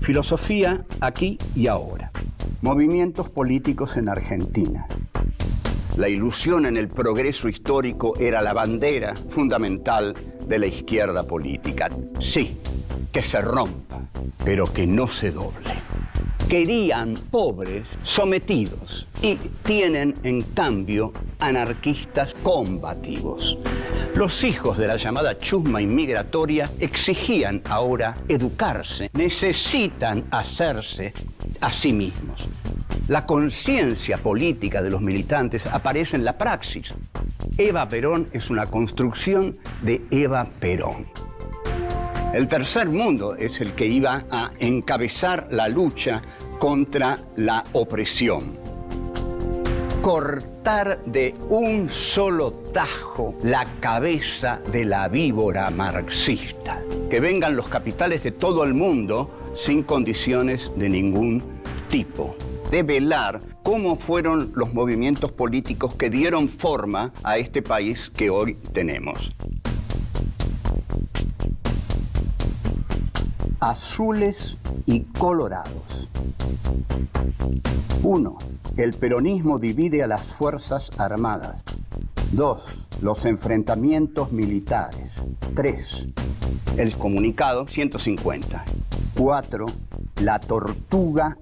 Filosofía aquí y ahora. Movimientos políticos en Argentina. La ilusión en el progreso histórico era la bandera fundamental de la izquierda política. Sí, que se rompa, pero que no se doble. Querían pobres sometidos y tienen, en cambio, anarquistas combativos. Los hijos de la llamada chusma inmigratoria exigían ahora educarse, necesitan hacerse a sí mismos. La conciencia política de los militantes aparece en la praxis. Eva Perón es una construcción de Eva Perón. El tercer mundo es el que iba a encabezar la lucha contra la opresión. Cortar de un solo tajo la cabeza de la víbora marxista. Que vengan los capitales de todo el mundo sin condiciones de ningún tipo. Develar cómo fueron los movimientos políticos que dieron forma a este país que hoy tenemos. Azules y colorados. 1. El peronismo divide a las Fuerzas Armadas. 2. Los enfrentamientos militares. 3. El comunicado 150. 4. La tortuga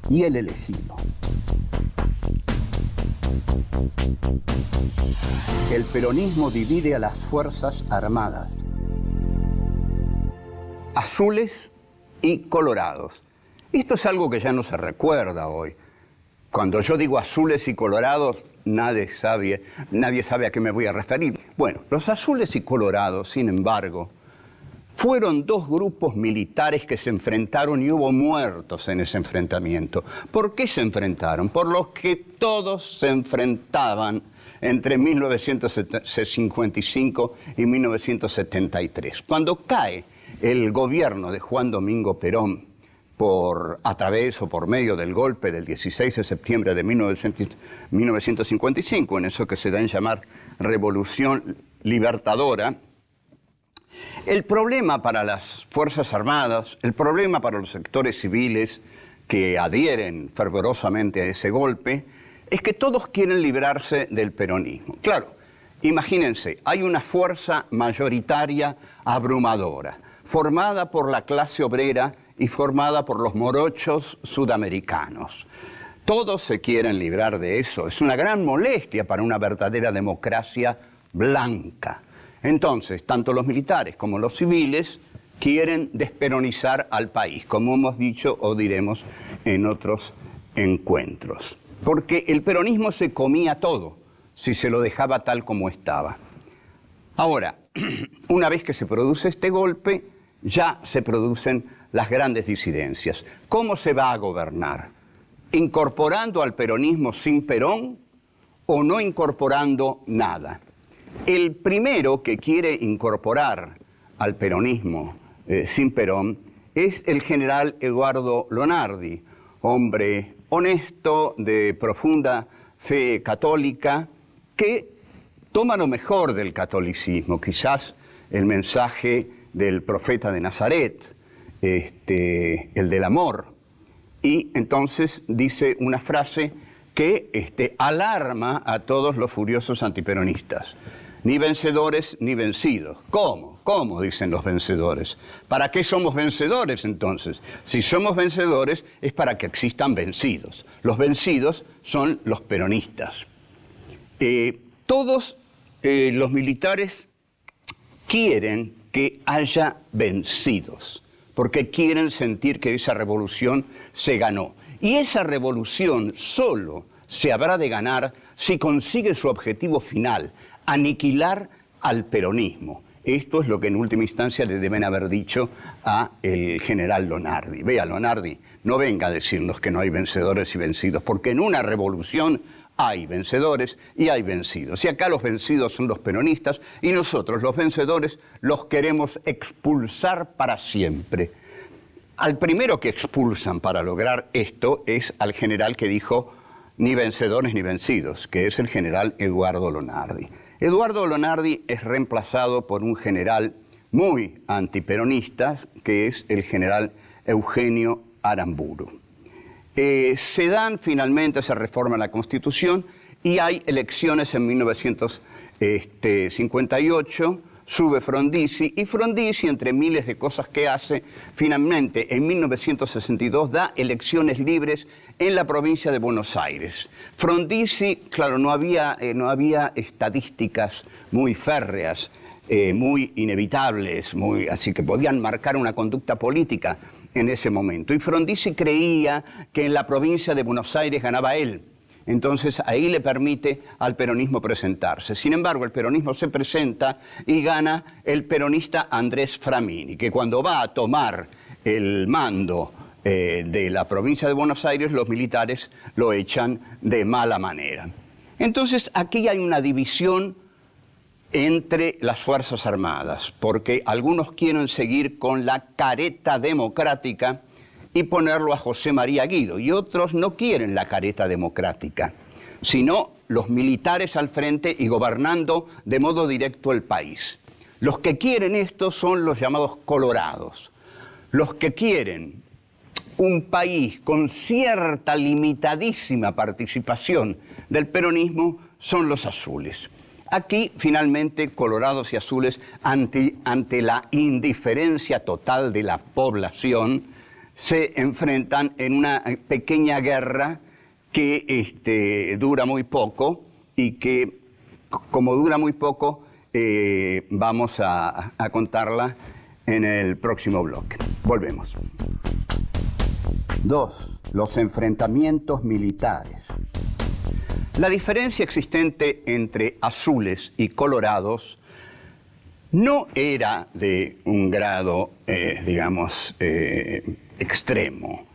y el elegido. El peronismo divide a las Fuerzas Armadas. Azules y colorados. Esto es algo que ya no se recuerda hoy. Cuando yo digo azules y colorados, nadie sabe a qué me voy a referir. Bueno, los azules y colorados, sin embargo, fueron dos grupos militares que se enfrentaron y hubo muertos en ese enfrentamiento. ¿Por qué se enfrentaron? Por los que todos se enfrentaban entre 1955 y 1973. Cuando cae el gobierno de Juan Domingo Perón a través o por medio del golpe del 16 de septiembre de 1955, en eso que se da en llamar Revolución Libertadora, el problema para las Fuerzas Armadas, el problema para los sectores civiles que adhieren fervorosamente a ese golpe, es que todos quieren librarse del peronismo. Claro, imagínense, hay una fuerza mayoritaria abrumadora, formada por la clase obrera y formada por los morochos sudamericanos. Todos se quieren librar de eso. Es una gran molestia para una verdadera democracia blanca. Entonces, tanto los militares como los civiles quieren desperonizar al país, como hemos dicho o diremos en otros encuentros. Porque el peronismo se comía todo si se lo dejaba tal como estaba. Ahora, una vez que se produce este golpe, ya se producen las grandes disidencias. ¿Cómo se va a gobernar? ¿Incorporando al peronismo sin Perón o no incorporando nada? El primero que quiere incorporar al peronismo sin Perón es el general Eduardo Lonardi, hombre honesto, de profunda fe católica, que toma lo mejor del catolicismo, quizás el mensaje del profeta de Nazaret, el del amor, y entonces dice una frase que alarma a todos los furiosos antiperonistas. Ni vencedores ni vencidos. ¿Cómo? ¿Cómo? Dicen los vencedores. ¿Para qué somos vencedores entonces? Si somos vencedores es para que existan vencidos. Los vencidos son los peronistas. Todos los militares quieren que haya vencidos, porque quieren sentir que esa revolución se ganó. Y esa revolución solo se habrá de ganar si consigue su objetivo final, aniquilar al peronismo. Esto es lo que en última instancia le deben haber dicho a el general Lonardi. Vea, Lonardi, no venga a decirnos que no hay vencedores y vencidos, porque en una revolución hay vencedores y hay vencidos. Y acá los vencidos son los peronistas y nosotros, los vencedores, los queremos expulsar para siempre. Al primero que expulsan para lograr esto es al general que dijo ni vencedores ni vencidos, que es el general Eduardo Lonardi. Eduardo Lonardi es reemplazado por un general muy antiperonista, que es el general Eugenio Aramburu. Finalmente se reforma la Constitución y hay elecciones en 1958, sube Frondizi, y Frondizi, entre miles de cosas que hace, finalmente en 1962 da elecciones libres en la provincia de Buenos Aires. Frondizi, claro, no había estadísticas muy férreas, muy inevitables, así que podían marcar una conducta política en ese momento. Y Frondizi creía que en la provincia de Buenos Aires ganaba él. Entonces ahí le permite al peronismo presentarse. Sin embargo, el peronismo se presenta y gana el peronista Andrés Framini, que cuando va a tomar el mando de la provincia de Buenos Aires, los militares lo echan de mala manera. Entonces aquí hay una división entre las Fuerzas Armadas, porque algunos quieren seguir con la careta democrática y ponerlo a José María Guido, y otros no quieren la careta democrática, sino los militares al frente y gobernando de modo directo el país. Los que quieren esto son los llamados colorados. Los que quieren un país con cierta limitadísima participación del peronismo son los azules. Aquí, finalmente, colorados y azules, ante la indiferencia total de la población, se enfrentan en una pequeña guerra que dura muy poco y que, como dura muy poco, vamos a contarla en el próximo bloque. Volvemos. 2. Los enfrentamientos militares. La diferencia existente entre azules y colorados no era de un grado, extremo,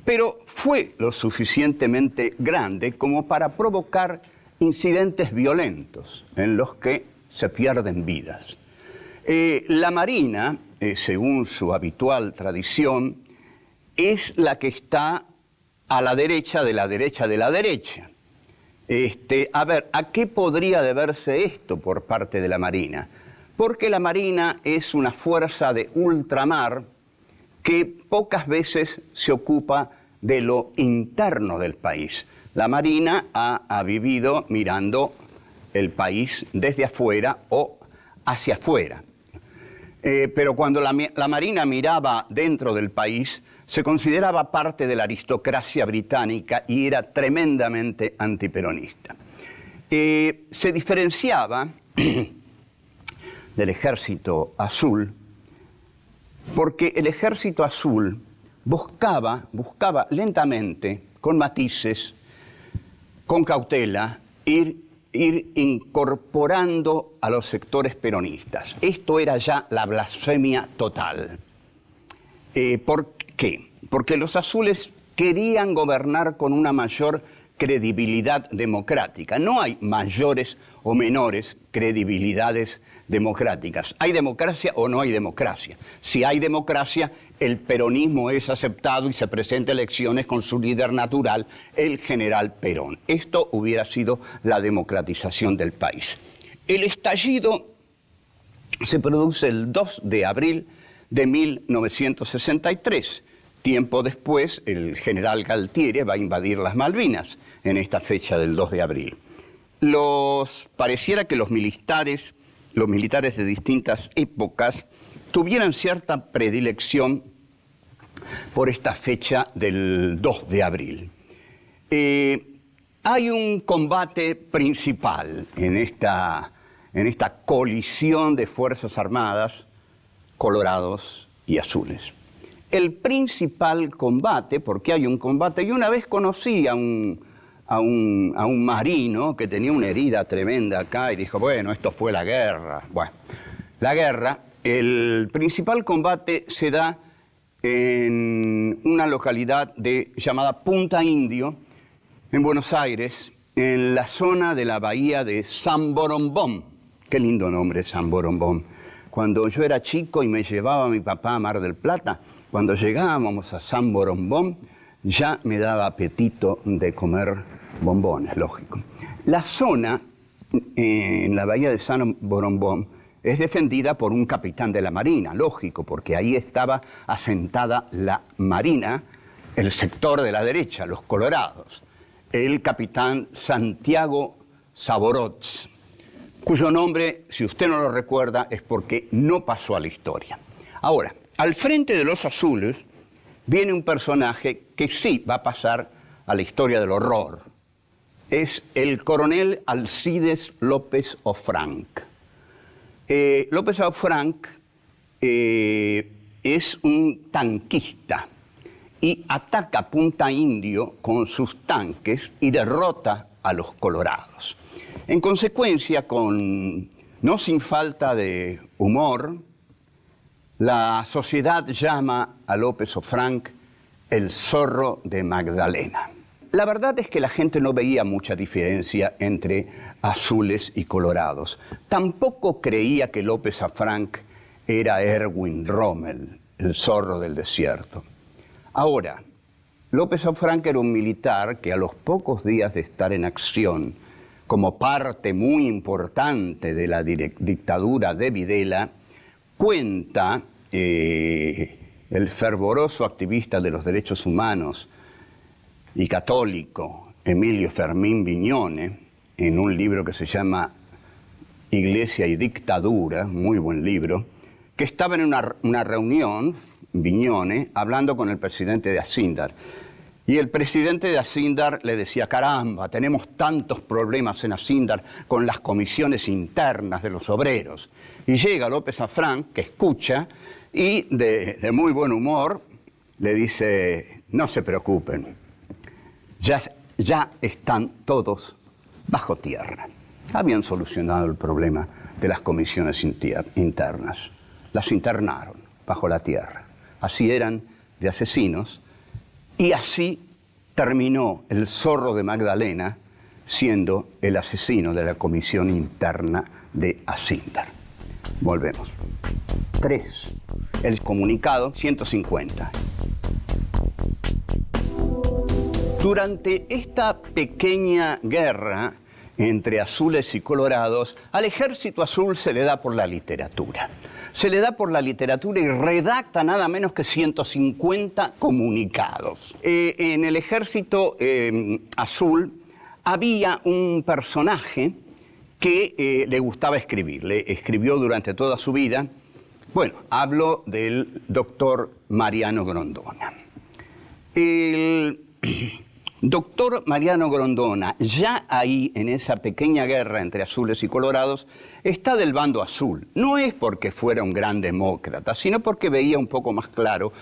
pero fue lo suficientemente grande como para provocar incidentes violentos en los que se pierden vidas. La Marina, según su habitual tradición, es la que está a la derecha de la derecha de la derecha. ¿A qué podría deberse esto por parte de la Marina? Porque la Marina es una fuerza de ultramar que pocas veces se ocupa de lo interno del país. La Marina ha vivido mirando el país desde afuera o hacia afuera. Pero cuando la Marina miraba dentro del país, se consideraba parte de la aristocracia británica y era tremendamente antiperonista. Se diferenciaba del ejército azul porque el ejército azul buscaba lentamente, con matices, con cautela, ir incorporando a los sectores peronistas. Esto era ya la blasfemia total. ¿Por qué? Porque los azules querían gobernar con una mayor credibilidad democrática. No hay mayores o menores credibilidades democráticas. ¿Hay democracia o no hay democracia? Si hay democracia, el peronismo es aceptado y se presenta a elecciones con su líder natural, el general Perón. Esto hubiera sido la democratización del país. El estallido se produce el 2 de abril de 1963. Tiempo después, el general Galtieri va a invadir las Malvinas en esta fecha del 2 de abril. Pareciera que los militares de distintas épocas tuvieran cierta predilección por esta fecha del 2 de abril. Hay un combate principal en esta colisión de fuerzas armadas, colorados y azules. El principal combate, porque hay un combate, y una vez conocí a un marino que tenía una herida tremenda acá y dijo, bueno, esto fue la guerra. Bueno, la guerra, el principal combate se da en una localidad llamada Punta Indio, en Buenos Aires, en la zona de la bahía de San Borombón. Qué lindo nombre, San Borombón. Cuando yo era chico y me llevaba mi papá a Mar del Plata, cuando llegábamos a San Borombón, ya me daba apetito de comer bombones, lógico. La zona en la bahía de San Borombón es defendida por un capitán de la Marina, lógico, porque ahí estaba asentada la Marina el sector de la derecha, los colorados, el capitán Santiago Saborotz, cuyo nombre, si usted no lo recuerda, es porque no pasó a la historia. Ahora, al frente de los azules viene un personaje que sí va a pasar a la historia del horror. Es el coronel Alcides López Ofranc. López Ofranc es un tanquista y ataca Punta Indio con sus tanques y derrota a los colorados. En consecuencia, no sin falta de humor, la sociedad llama a López Ofranc el zorro de Magdalena. La verdad es que la gente no veía mucha diferencia entre azules y colorados. Tampoco creía que López Ofranc era Erwin Rommel, el zorro del desierto. Ahora, López Ofranc era un militar que a los pocos días de estar en acción, como parte muy importante de la dictadura de Videla, cuenta el fervoroso activista de los derechos humanos y católico Emilio Fermín Viñone, en un libro que se llama Iglesia y Dictadura, muy buen libro, que estaba en una reunión, Viñone, hablando con el presidente de Acíndar. Y el presidente de Acíndar le decía, caramba, tenemos tantos problemas en Acíndar con las comisiones internas de los obreros. Y llega López Ofranc, que escucha, y de muy buen humor le dice, no se preocupen, ya están todos bajo tierra. Habían solucionado el problema de las comisiones internas. Las internaron bajo la tierra. Así eran de asesinos. Y así terminó el zorro de Magdalena siendo el asesino de la comisión interna de Acíndar. Volvemos. 3. El comunicado 150. Durante esta pequeña guerra entre azules y colorados, al ejército azul se le da por la literatura. Se le da por la literatura y redacta nada menos que 150 comunicados. En el ejército azul había un personaje que le gustaba escribir. Le escribió durante toda su vida. Bueno, hablo del doctor Mariano Grondona. El doctor Mariano Grondona, ya ahí en esa pequeña guerra entre azules y colorados, está del bando azul. No es porque fuera un gran demócrata, sino porque veía un poco más claro,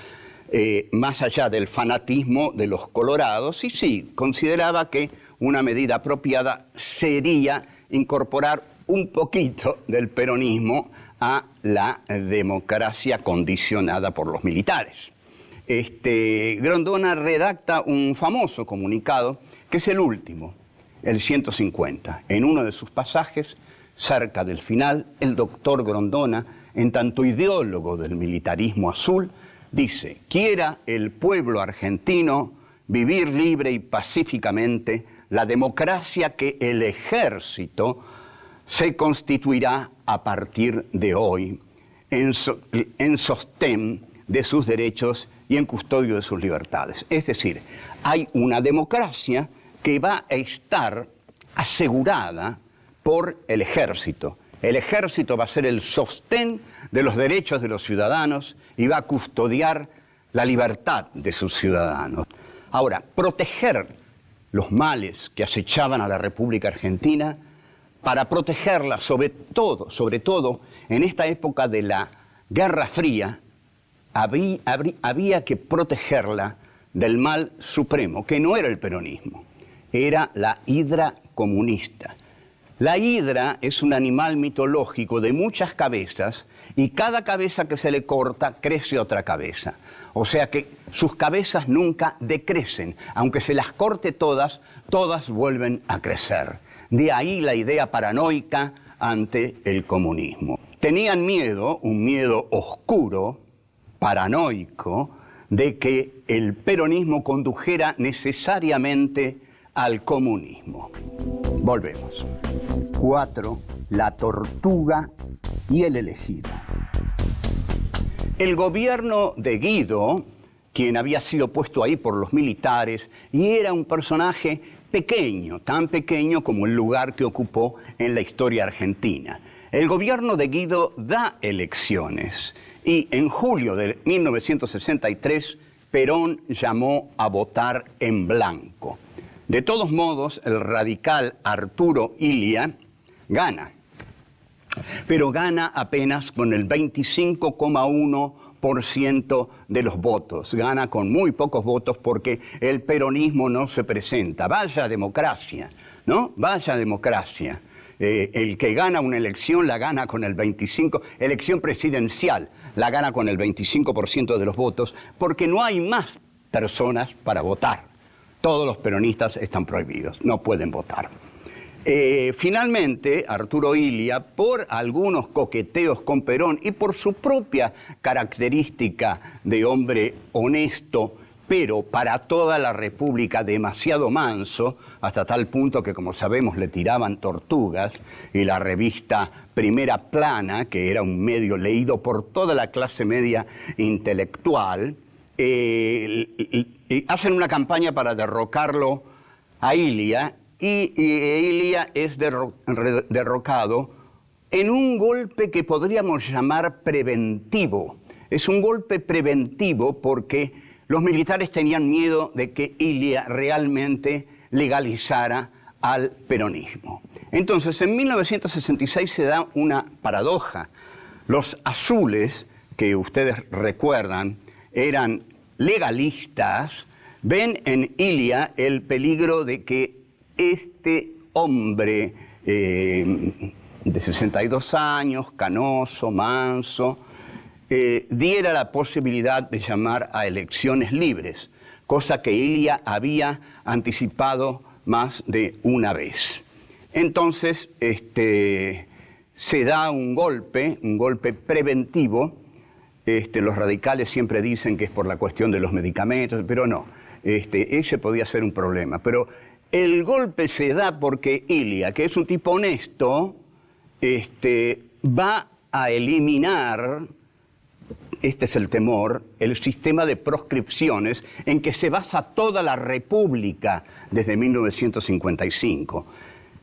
más allá del fanatismo de los colorados, y sí, consideraba que una medida apropiada sería incorporar un poquito del peronismo a la democracia condicionada por los militares. Grondona redacta un famoso comunicado, que es el último, el 150. En uno de sus pasajes, cerca del final, el doctor Grondona, en tanto ideólogo del militarismo azul, dice: quiera el pueblo argentino vivir libre y pacíficamente la democracia que el ejército se constituirá a partir de hoy en sostén de sus derechos y en custodio de sus libertades. Es decir, hay una democracia que va a estar asegurada por el ejército. El ejército va a ser el sostén de los derechos de los ciudadanos y va a custodiar la libertad de sus ciudadanos. Ahora, proteger los males que acechaban a la República Argentina, para protegerla sobre todo en esta época de la Guerra Fría, había que protegerla del mal supremo, que no era el peronismo, era la hidra comunista. La hidra es un animal mitológico de muchas cabezas y cada cabeza que se le corta crece otra cabeza. O sea que sus cabezas nunca decrecen. Aunque se las corte todas, todas vuelven a crecer. De ahí la idea paranoica ante el comunismo. Tenían miedo, un miedo oscuro, paranoico, de que el peronismo condujera necesariamente al comunismo. Volvemos. 4. La tortuga y el elegido. El gobierno de Guido quien había sido puesto ahí por los militares, y era un personaje pequeño, tan pequeño como el lugar que ocupó en la historia argentina. El gobierno de Guido da elecciones y en julio de 1963 Perón llamó a votar en blanco. De todos modos, el radical Arturo Illia gana, pero gana apenas con el 25,1% de los votos. Gana con muy pocos votos porque el peronismo no se presenta. Vaya democracia, ¿no? Vaya democracia. El que gana una elección la gana con el 25%, elección presidencial la gana con el 25% de los votos, porque no hay más personas para votar. Todos los peronistas están prohibidos, no pueden votar. Finalmente, Arturo Illia, por algunos coqueteos con Perón y por su propia característica de hombre honesto, pero para toda la República demasiado manso, hasta tal punto que, como sabemos, le tiraban tortugas, y la revista Primera Plana, que era un medio leído por toda la clase media intelectual, hacen una campaña para derrocarlo a Illia, y Illia es derrocado en un golpe que podríamos llamar preventivo. Es un golpe preventivo porque los militares tenían miedo de que Illia realmente legalizara al peronismo. Entonces, en 1966 se da una paradoja. Los azules, que ustedes recuerdan, eran legalistas, ven en Illia el peligro de que este hombre de 62 años, canoso, manso, diera la posibilidad de llamar a elecciones libres, cosa que Illia había anticipado más de una vez. Entonces, se da un golpe preventivo. Los radicales siempre dicen que es por la cuestión de los medicamentos, pero no, ese podía ser un problema. Pero el golpe se da porque Illia, que es un tipo honesto, va a eliminar, este es el temor, el sistema de proscripciones en que se basa toda la República desde 1955.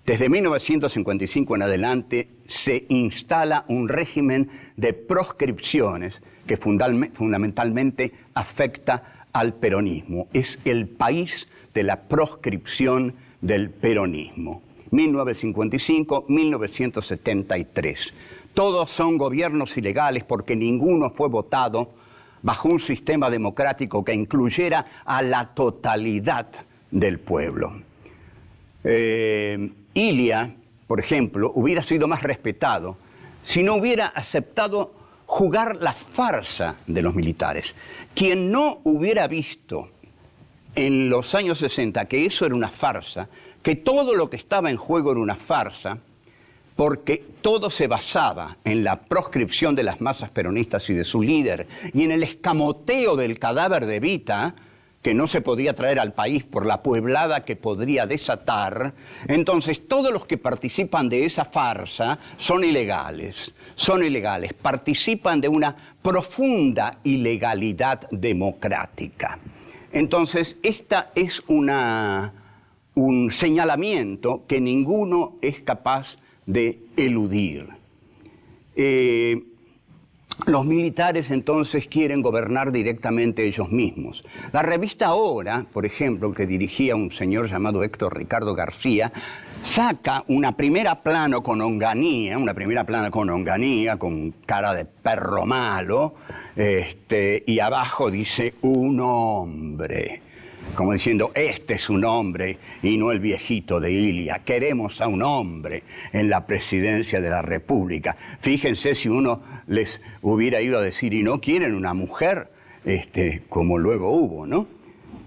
Desde 1955 en adelante se instala un régimen de proscripciones que fundamentalmente afecta al peronismo. Es el país de la proscripción del peronismo. 1955-1973. Todos son gobiernos ilegales porque ninguno fue votado bajo un sistema democrático que incluyera a la totalidad del pueblo. Illia, por ejemplo, hubiera sido más respetado si no hubiera aceptado jugar la farsa de los militares. Quien no hubiera visto en los años 60 que eso era una farsa, que todo lo que estaba en juego era una farsa, porque todo se basaba en la proscripción de las masas peronistas y de su líder, y en el escamoteo del cadáver de Evita, que no se podía traer al país por la pueblada que podría desatar. Entonces todos los que participan de esa farsa son ilegales, participan de una profunda ilegalidad democrática. Entonces esta es un señalamiento que ninguno es capaz de eludir. Los militares entonces quieren gobernar directamente ellos mismos. La revista Ahora, por ejemplo, que dirigía un señor llamado Héctor Ricardo García, saca una primera plana con Onganía, con cara de perro malo, y abajo dice un hombre, como diciendo, este es un hombre y no el viejito de Illia. Queremos a un hombre en la presidencia de la República. Fíjense si uno les hubiera ido a decir, y no quieren una mujer, como luego hubo, ¿no?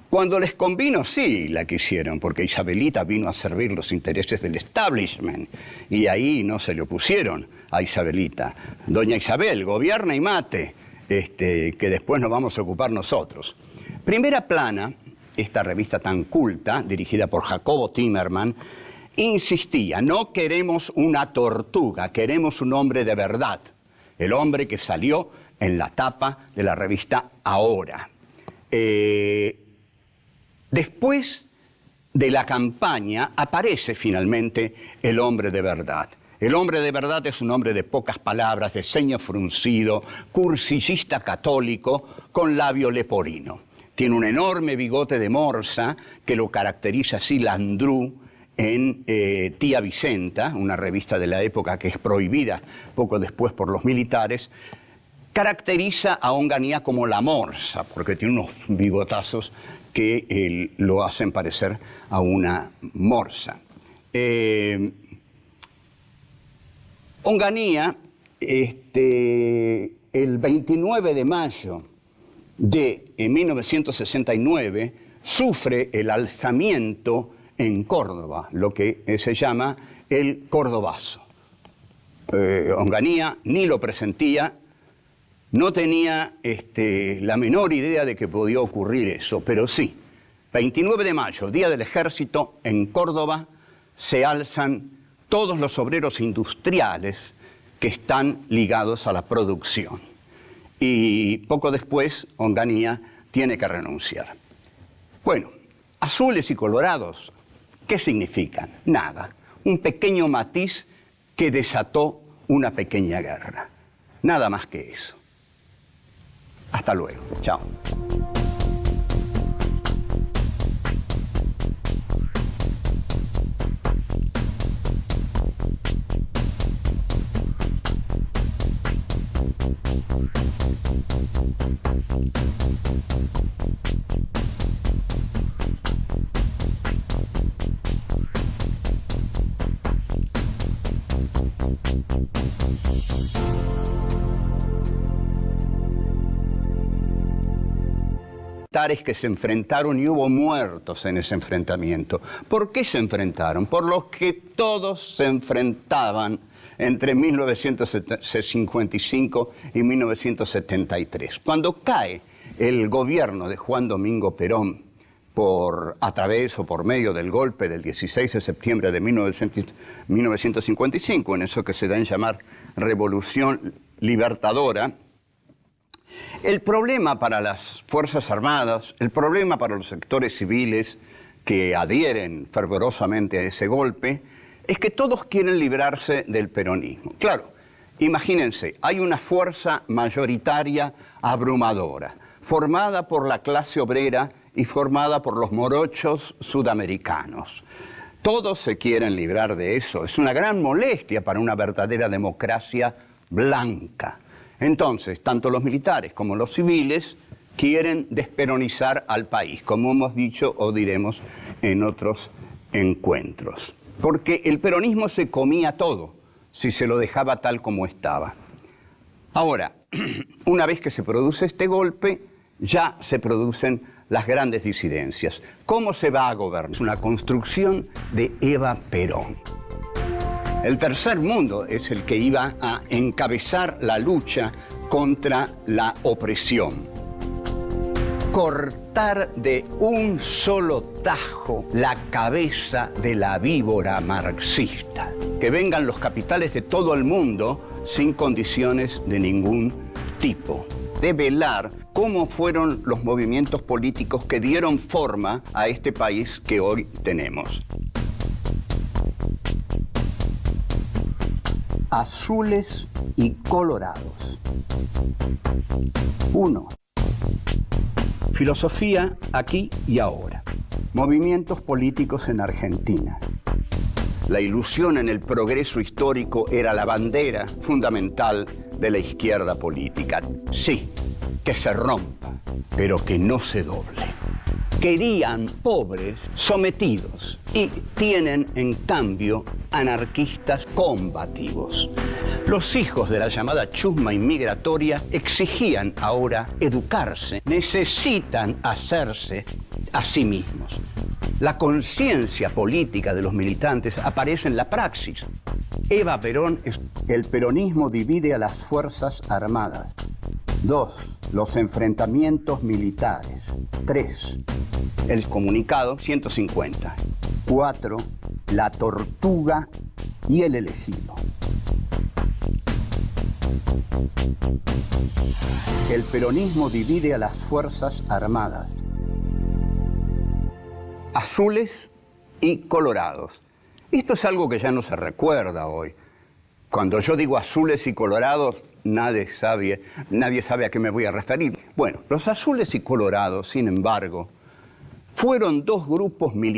Cuando les convino, sí la quisieron, porque Isabelita vino a servir los intereses del establishment, y ahí no se le opusieron a Isabelita. Doña Isabel, gobierna y mate, que después nos vamos a ocupar nosotros. Primera Plana, esta revista tan culta, dirigida por Jacobo Timerman, insistía, no queremos una tortuga, queremos un hombre de verdad. El hombre que salió en la tapa de la revista Ahora. Después de la campaña aparece finalmente el hombre de verdad. El hombre de verdad es un hombre de pocas palabras, de ceño fruncido, cursillista católico, con labio leporino. Tiene un enorme bigote de morsa que lo caracteriza así Landru en Tía Vicenta, una revista de la época que es prohibida poco después por los militares. Caracteriza a Onganía como la morsa, porque tiene unos bigotazos que lo hacen parecer a una morsa. Onganía, el 29 de mayo de 1969, sufre el alzamiento en Córdoba, lo que se llama el Cordobazo. Onganía ni lo presentía, no tenía la menor idea de que podía ocurrir eso, pero sí, 29 de mayo, Día del Ejército, en Córdoba, se alzan todos los obreros industriales que están ligados a la producción. Y poco después, Onganía tiene que renunciar. Bueno, azules y colorados, ¿qué significan? Nada. Un pequeño matiz que desató una pequeña guerra. Nada más que eso. Hasta luego. Chao. Que se enfrentaron y hubo muertos en ese enfrentamiento. ¿Por qué se enfrentaron? Por los que todos se enfrentaban entre 1955 y 1973. Cuando cae el gobierno de Juan Domingo Perón a través o por medio del golpe del 16 de septiembre de 1955, en eso que se da en llamar Revolución Libertadora, el problema para las Fuerzas Armadas, el problema para los sectores civiles que adhieren fervorosamente a ese golpe, es que todos quieren librarse del peronismo. Claro, imagínense, hay una fuerza mayoritaria abrumadora, formada por la clase obrera y formada por los morochos sudamericanos. Todos se quieren librar de eso. Es una gran molestia para una verdadera democracia blanca. Entonces, tanto los militares como los civiles quieren desperonizar al país, como hemos dicho o diremos en otros encuentros. Porque el peronismo se comía todo si se lo dejaba tal como estaba. Ahora, una vez que se produce este golpe, ya se producen las grandes disidencias. ¿Cómo se va a gobernar? Es una construcción de Eva Perón. El tercer mundo es el que iba a encabezar la lucha contra la opresión. Cortar de un solo tajo la cabeza de la víbora marxista. Que vengan los capitales de todo el mundo sin condiciones de ningún tipo. Develar cómo fueron los movimientos políticos que dieron forma a este país que hoy tenemos. Azules y colorados. 1. Filosofía aquí y ahora. Movimientos políticos en Argentina. La ilusión en el progreso histórico era la bandera fundamental de la izquierda política. Sí, que se rompa, pero que no se doble. Querían pobres sometidos y tienen, en cambio, anarquistas combativos. Los hijos de la llamada chusma inmigratoria exigían ahora educarse, necesitan hacerse a sí mismos. La conciencia política de los militantes aparece en la praxis. Eva Perón es... El peronismo divide a las Fuerzas Armadas. 2. Los enfrentamientos militares. 3. El comunicado 150. 4. La tortuga y el elegido. El peronismo divide a las Fuerzas Armadas. Azules y colorados. Esto es algo que ya no se recuerda hoy. Cuando yo digo azules y colorados, nadie sabe a qué me voy a referir. Bueno, los azules y colorados, sin embargo, fueron dos grupos militares